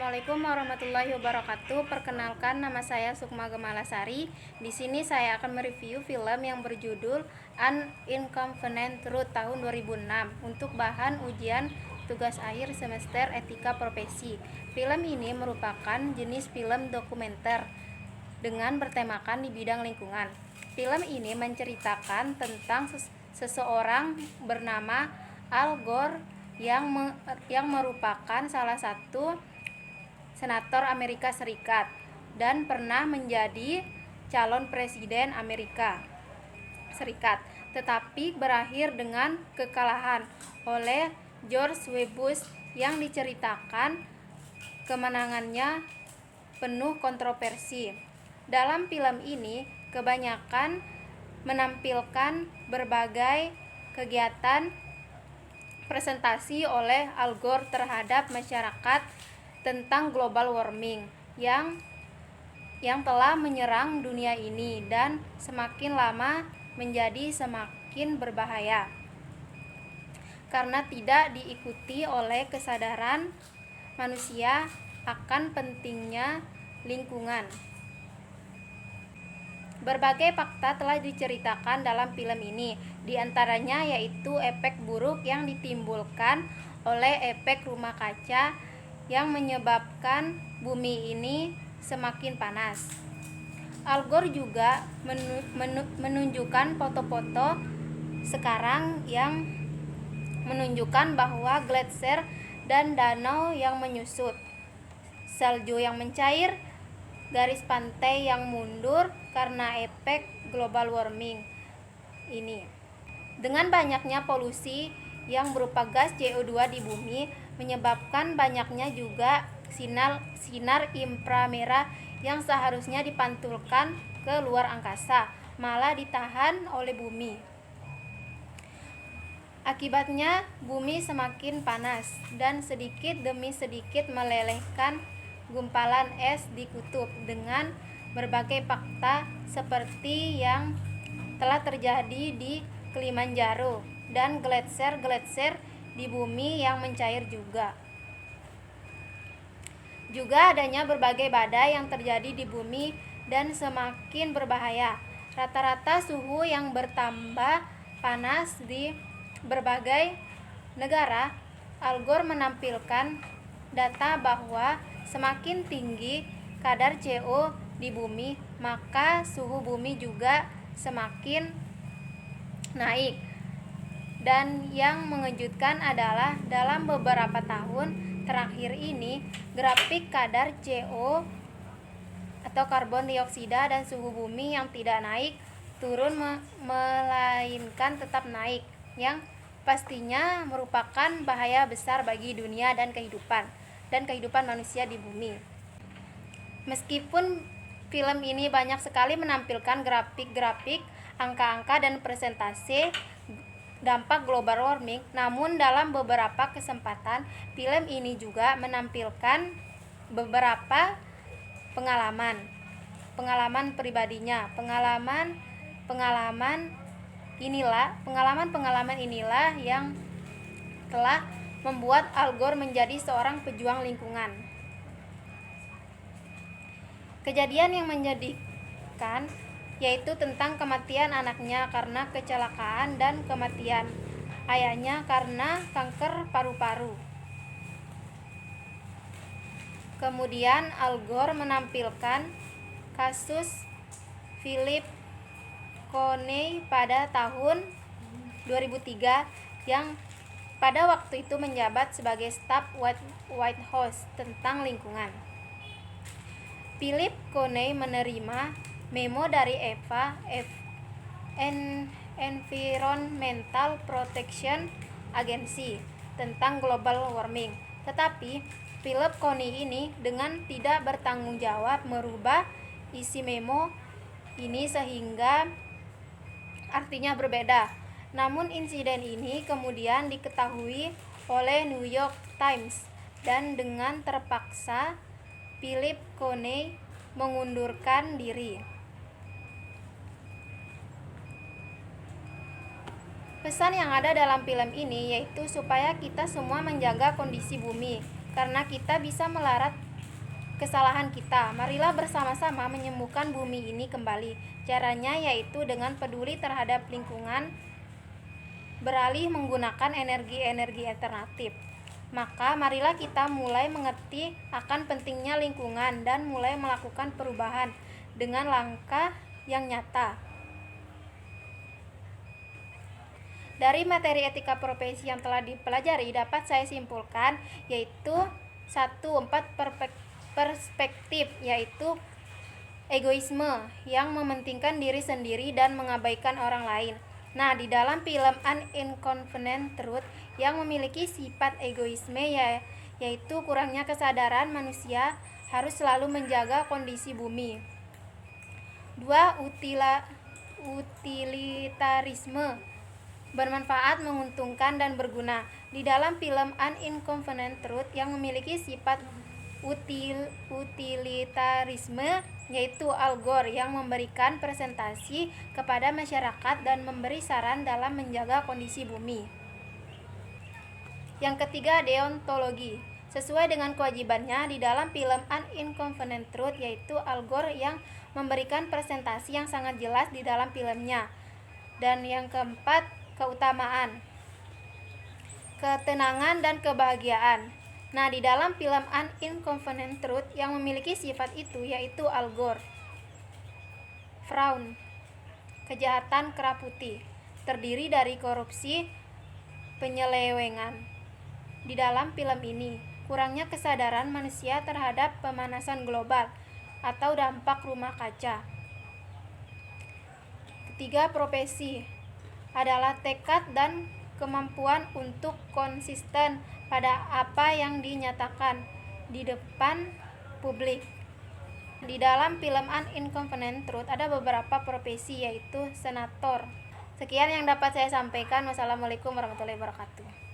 Assalamualaikum warahmatullahi wabarakatuh. Perkenalkan, nama saya Sukma Gemalasari. Di sini saya akan mereview film yang berjudul An Inconvenient Truth tahun 2006 untuk bahan ujian tugas akhir semester etika profesi. Film ini merupakan jenis film dokumenter dengan bertemakan di bidang lingkungan. Film ini menceritakan tentang seseorang bernama Al Gore yang merupakan salah satu senator Amerika Serikat dan pernah menjadi calon presiden Amerika Serikat, tetapi berakhir dengan kekalahan oleh George W. Bush yang diceritakan kemenangannya penuh kontroversi. Dalam film ini kebanyakan menampilkan berbagai kegiatan presentasi oleh Al Gore terhadap masyarakat tentang global warming yang telah menyerang dunia ini dan semakin lama menjadi semakin berbahaya karena tidak diikuti oleh kesadaran manusia akan pentingnya lingkungan. Berbagai fakta telah diceritakan dalam film ini, di antaranya yaitu efek buruk yang ditimbulkan oleh efek rumah kaca yang menyebabkan bumi ini semakin panas. Al Gore juga menunjukkan foto-foto sekarang yang menunjukkan bahwa gletser dan danau yang menyusut, salju yang mencair, garis pantai yang mundur karena efek global warming ini. Dengan banyaknya polusi yang berupa gas CO2 di bumi, menyebabkan banyaknya juga sinar inframerah yang seharusnya dipantulkan ke luar angkasa, malah ditahan oleh bumi. Akibatnya, bumi semakin panas dan sedikit demi sedikit melelehkan gumpalan es di kutub dengan berbagai fakta seperti yang telah terjadi di Kilimanjaro dan gletser di bumi yang mencair juga. Juga adanya berbagai badai yang terjadi di bumi dan semakin berbahaya. Rata-rata suhu yang bertambah panas di berbagai negara. Al Gore menampilkan data bahwa semakin tinggi kadar CO di bumi, maka suhu bumi juga semakin naik. Dan yang mengejutkan adalah dalam beberapa tahun terakhir ini, grafik kadar CO atau karbon dioksida dan suhu bumi yang tidak naik turun melainkan tetap naik, yang pastinya merupakan bahaya besar bagi dunia dan kehidupan manusia di bumi. Meskipun film ini banyak sekali menampilkan grafik-grafik, angka-angka dan presentasi dampak global warming, namun dalam beberapa kesempatan film ini juga menampilkan beberapa pengalaman pribadinya. Pengalaman inilah yang telah membuat Al Gore menjadi seorang pejuang lingkungan. Kejadian yang menyedihkan yaitu tentang kematian anaknya karena kecelakaan dan kematian ayahnya karena kanker paru-paru. Kemudian Al Gore menampilkan kasus Philip Conney pada tahun 2003 yang pada waktu itu menjabat sebagai staf White House tentang lingkungan. Philip Conney menerima memo dari EPA, Environmental Protection Agency, tentang global warming. Tetapi Philip Conney ini dengan tidak bertanggung jawab merubah isi memo ini sehingga artinya berbeda. Namun insiden ini kemudian diketahui oleh New York Times dan dengan terpaksa Philip Conney mengundurkan diri. Pesan yang ada dalam film ini yaitu supaya kita semua menjaga kondisi bumi, karena kita bisa kesalahan kita. Marilah bersama-sama menyembuhkan bumi ini kembali. Caranya yaitu dengan peduli terhadap lingkungan, beralih menggunakan energi-energi alternatif. Maka marilah kita mulai mengerti akan pentingnya lingkungan dan mulai melakukan perubahan dengan langkah yang nyata. Dari materi etika profesi yang telah dipelajari dapat saya simpulkan yaitu 4 perspektif, yaitu egoisme yang mementingkan diri sendiri dan mengabaikan orang lain. Nah, di dalam film An Inconvenient Truth yang memiliki sifat egoisme yaitu kurangnya kesadaran manusia harus selalu menjaga kondisi bumi. 2. Utilitarisme bermanfaat, menguntungkan, dan berguna. Di dalam film An Inconvenient Truth yang memiliki sifat utilitarisme yaitu Al Gore yang memberikan presentasi kepada masyarakat dan memberi saran dalam menjaga kondisi bumi. Yang ketiga, deontologi. Sesuai dengan kewajibannya di dalam film An Inconvenient Truth yaitu Al Gore yang memberikan presentasi yang sangat jelas di dalam filmnya. Dan yang keempat, keutamaan, ketenangan, dan kebahagiaan. Nah, di dalam film An Inconvenient Truth yang memiliki sifat itu yaitu Al Gore, Frown, kejahatan kera putih, terdiri dari korupsi, penyelewengan. Di dalam film ini, kurangnya kesadaran manusia terhadap pemanasan global atau dampak rumah kaca. Ketiga, profesi adalah tekad dan kemampuan untuk konsisten pada apa yang dinyatakan di depan publik. Di dalam film An Inconvenient Truth ada beberapa profesi yaitu senator. Sekian yang dapat saya sampaikan. Wassalamualaikum warahmatullahi wabarakatuh.